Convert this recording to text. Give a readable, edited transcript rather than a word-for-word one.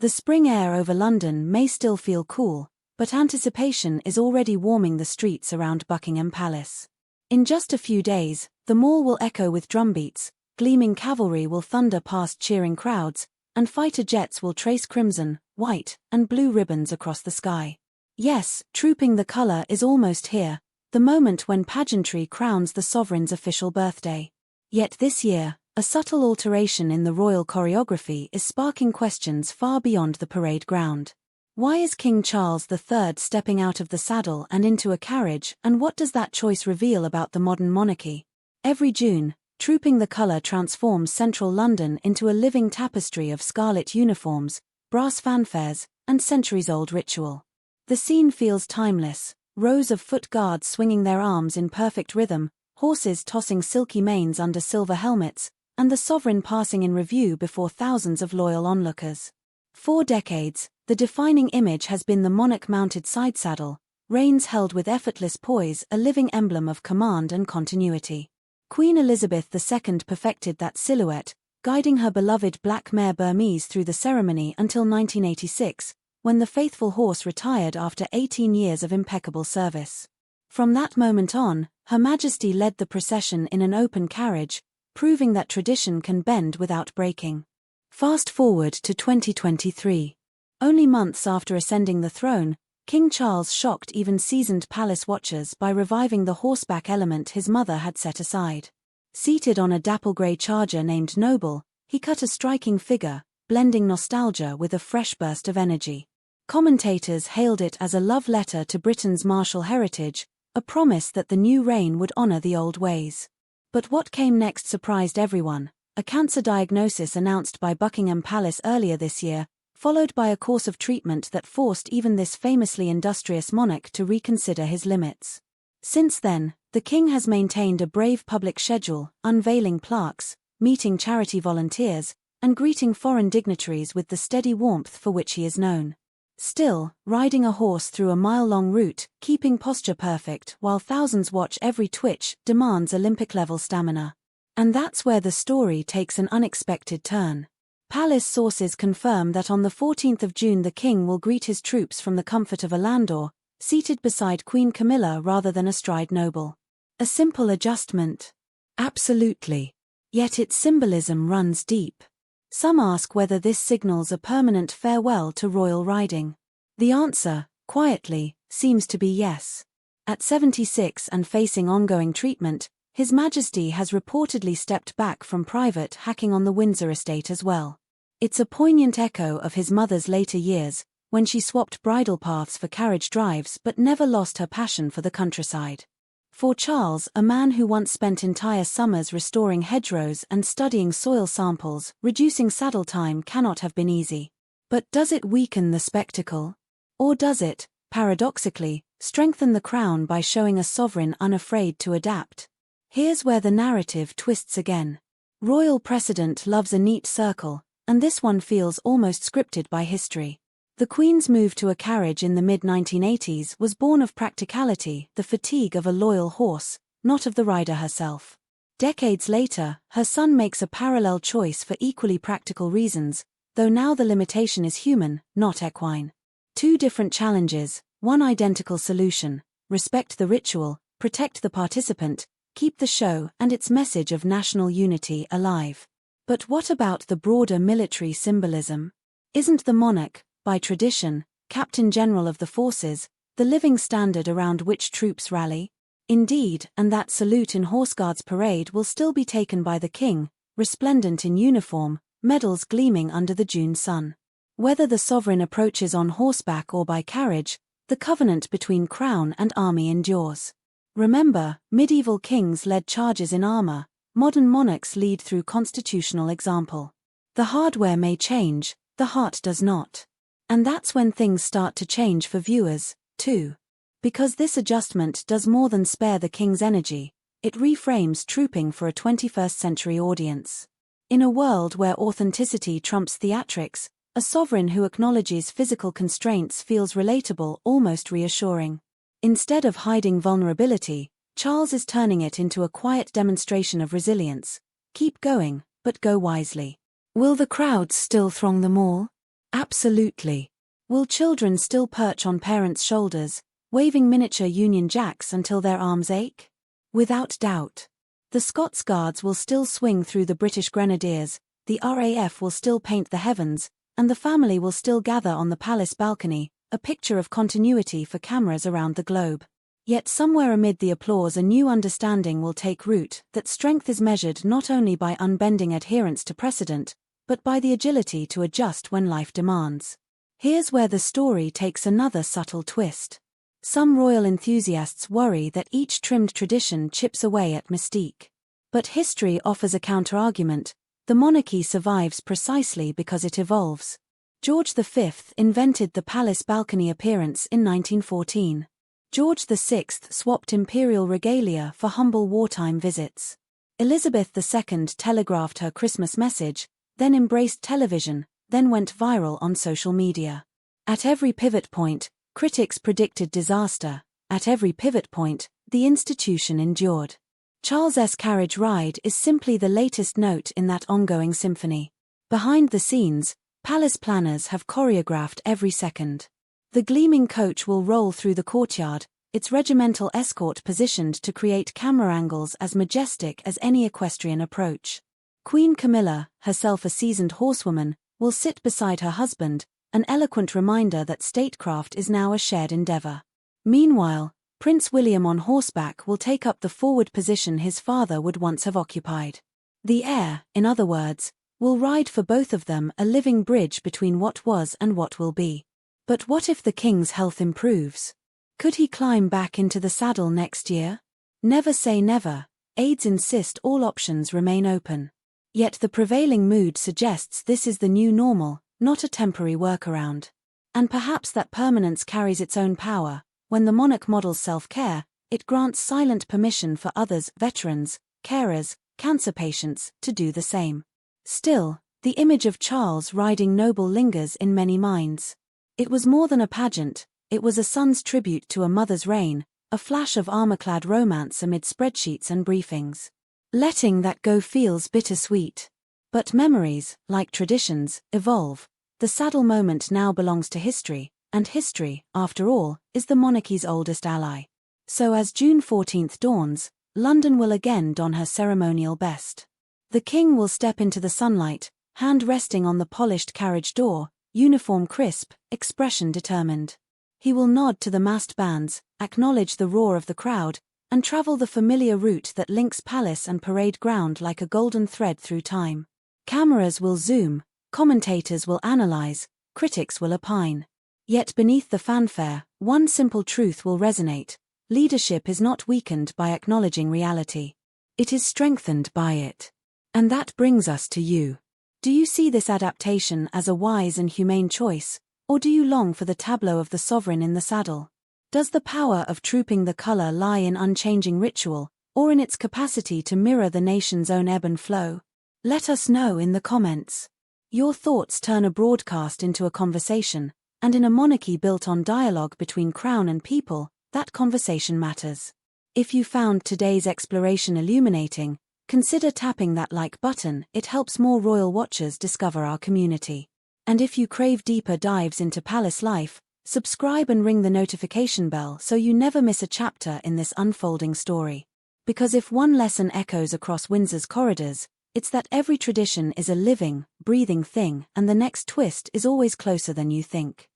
The spring air over London may still feel cool, but anticipation is already warming the streets around Buckingham Palace. In just a few days, the mall will echo with drumbeats, gleaming cavalry will thunder past cheering crowds, and fighter jets will trace crimson, white, and blue ribbons across the sky. Yes, trooping the colour is almost here, the moment when pageantry crowns the sovereign's official birthday. Yet this year, a subtle alteration in the royal choreography is sparking questions far beyond the parade ground. Why is King Charles III stepping out of the saddle and into a carriage, and what does that choice reveal about the modern monarchy? Every June, Trooping the Colour transforms central London into a living tapestry of scarlet uniforms, brass fanfares, and centuries-old ritual. The scene feels timeless, rows of foot guards swinging their arms in perfect rhythm, horses tossing silky manes under silver helmets, and the sovereign passing in review before thousands of loyal onlookers. For decades, the defining image has been the monarch-mounted side saddle, reins held with effortless poise, a living emblem of command and continuity. Queen Elizabeth II perfected that silhouette, guiding her beloved black mare Burmese through the ceremony until 1986, when the faithful horse retired after 18 years of impeccable service. From that moment on, Her Majesty led the procession in an open carriage, proving that tradition can bend without breaking. Fast forward to 2023. Only months after ascending the throne, King Charles shocked even seasoned palace watchers by reviving the horseback element his mother had set aside. Seated on a dapple grey charger named Noble, he cut a striking figure, blending nostalgia with a fresh burst of energy. Commentators hailed it as a love letter to Britain's martial heritage, a promise that the new reign would honour the old ways. But what came next surprised everyone: a cancer diagnosis announced by Buckingham Palace earlier this year, followed by a course of treatment that forced even this famously industrious monarch to reconsider his limits. Since then, the king has maintained a brave public schedule, unveiling plaques, meeting charity volunteers, and greeting foreign dignitaries with the steady warmth for which he is known. Still, riding a horse through a mile-long route, keeping posture perfect while thousands watch every twitch, demands Olympic-level stamina. And that's where the story takes an unexpected turn. Palace sources confirm that on the 14th of June the king will greet his troops from the comfort of a landau, seated beside Queen Camilla rather than astride Noble. A simple adjustment? Absolutely. Yet its symbolism runs deep. Some ask whether this signals a permanent farewell to royal riding. The answer, quietly, seems to be yes. At 76 and facing ongoing treatment, His Majesty has reportedly stepped back from private hacking on the Windsor estate as well. It's a poignant echo of his mother's later years, when she swapped bridle paths for carriage drives but never lost her passion for the countryside. For Charles, a man who once spent entire summers restoring hedgerows and studying soil samples, reducing saddle time cannot have been easy. But does it weaken the spectacle? Or does it, paradoxically, strengthen the crown by showing a sovereign unafraid to adapt? Here's where the narrative twists again. Royal precedent loves a neat circle, and this one feels almost scripted by history. The Queen's move to a carriage in the mid-1980s was born of practicality, the fatigue of a loyal horse, not of the rider herself. Decades later, her son makes a parallel choice for equally practical reasons, though now the limitation is human, not equine. Two different challenges, one identical solution: respect the ritual, protect the participant, keep the show and its message of national unity alive. But what about the broader military symbolism? Isn't the monarch, by tradition, Captain General of the forces, the living standard around which troops rally? Indeed, and that salute in Horse Guards parade will still be taken by the king, resplendent in uniform, medals gleaming under the June sun. Whether the sovereign approaches on horseback or by carriage, the covenant between crown and army endures. Remember, medieval kings led charges in armor, modern monarchs lead through constitutional example. The hardware may change, the heart does not. And that's when things start to change for viewers, too. Because this adjustment does more than spare the king's energy, it reframes trooping for a 21st century audience. In a world where authenticity trumps theatrics, a sovereign who acknowledges physical constraints feels relatable, almost reassuring. Instead of hiding vulnerability, Charles is turning it into a quiet demonstration of resilience. Keep going, but go wisely. Will the crowds still throng the mall? Absolutely. Will children still perch on parents' shoulders, waving miniature Union Jacks until their arms ache? Without doubt. The Scots Guards will still swing through the British Grenadiers, the RAF will still paint the heavens, and the family will still gather on the palace balcony, a picture of continuity for cameras around the globe. Yet somewhere amid the applause a new understanding will take root, that strength is measured not only by unbending adherence to precedent, but by the agility to adjust when life demands. Here's where the story takes another subtle twist. Some royal enthusiasts worry that each trimmed tradition chips away at mystique. But history offers a counterargument. The monarchy survives precisely because it evolves. George V invented the palace balcony appearance in 1914. George VI swapped imperial regalia for humble wartime visits. Elizabeth II telegraphed her Christmas message, then embraced television, then went viral on social media. At every pivot point, critics predicted disaster. At every pivot point, the institution endured. Charles's carriage ride is simply the latest note in that ongoing symphony. Behind the scenes, palace planners have choreographed every second. The gleaming coach will roll through the courtyard, its regimental escort positioned to create camera angles as majestic as any equestrian approach. Queen Camilla, herself a seasoned horsewoman, will sit beside her husband, an eloquent reminder that statecraft is now a shared endeavor. Meanwhile, Prince William on horseback will take up the forward position his father would once have occupied. The heir, in other words, will ride for both of them, a living bridge between what was and what will be. But what if the king's health improves? Could he climb back into the saddle next year? Never say never. Aides insist all options remain open. Yet the prevailing mood suggests this is the new normal, not a temporary workaround. And perhaps that permanence carries its own power. When the monarch models self-care, it grants silent permission for others, veterans, carers, cancer patients, to do the same. Still, the image of Charles riding noble lingers in many minds. It was more than a pageant, it was a son's tribute to a mother's reign, a flash of armor-clad romance amid spreadsheets and briefings. Letting that go feels bittersweet. But memories, like traditions, evolve. The saddle moment now belongs to history, and history, after all, is the monarchy's oldest ally. So as June 14th dawns, London will again don her ceremonial best. The king will step into the sunlight, hand resting on the polished carriage door, uniform crisp, expression determined. He will nod to the massed bands, acknowledge the roar of the crowd, and travel the familiar route that links palace and parade ground like a golden thread through time. Cameras will zoom, commentators will analyze, critics will opine. Yet beneath the fanfare, one simple truth will resonate: leadership is not weakened by acknowledging reality. It is strengthened by it. And that brings us to you. Do you see this adaptation as a wise and humane choice, or do you long for the tableau of the sovereign in the saddle? Does the power of trooping the color lie in unchanging ritual, or in its capacity to mirror the nation's own ebb and flow? Let us know in the comments. Your thoughts turn a broadcast into a conversation, and in a monarchy built on dialogue between crown and people, that conversation matters. If you found today's exploration illuminating, consider tapping that like button. It helps more royal watchers discover our community. And if you crave deeper dives into palace life, subscribe and ring the notification bell so you never miss a chapter in this unfolding story. Because if one lesson echoes across Windsor's corridors, it's that every tradition is a living, breathing thing, and the next twist is always closer than you think.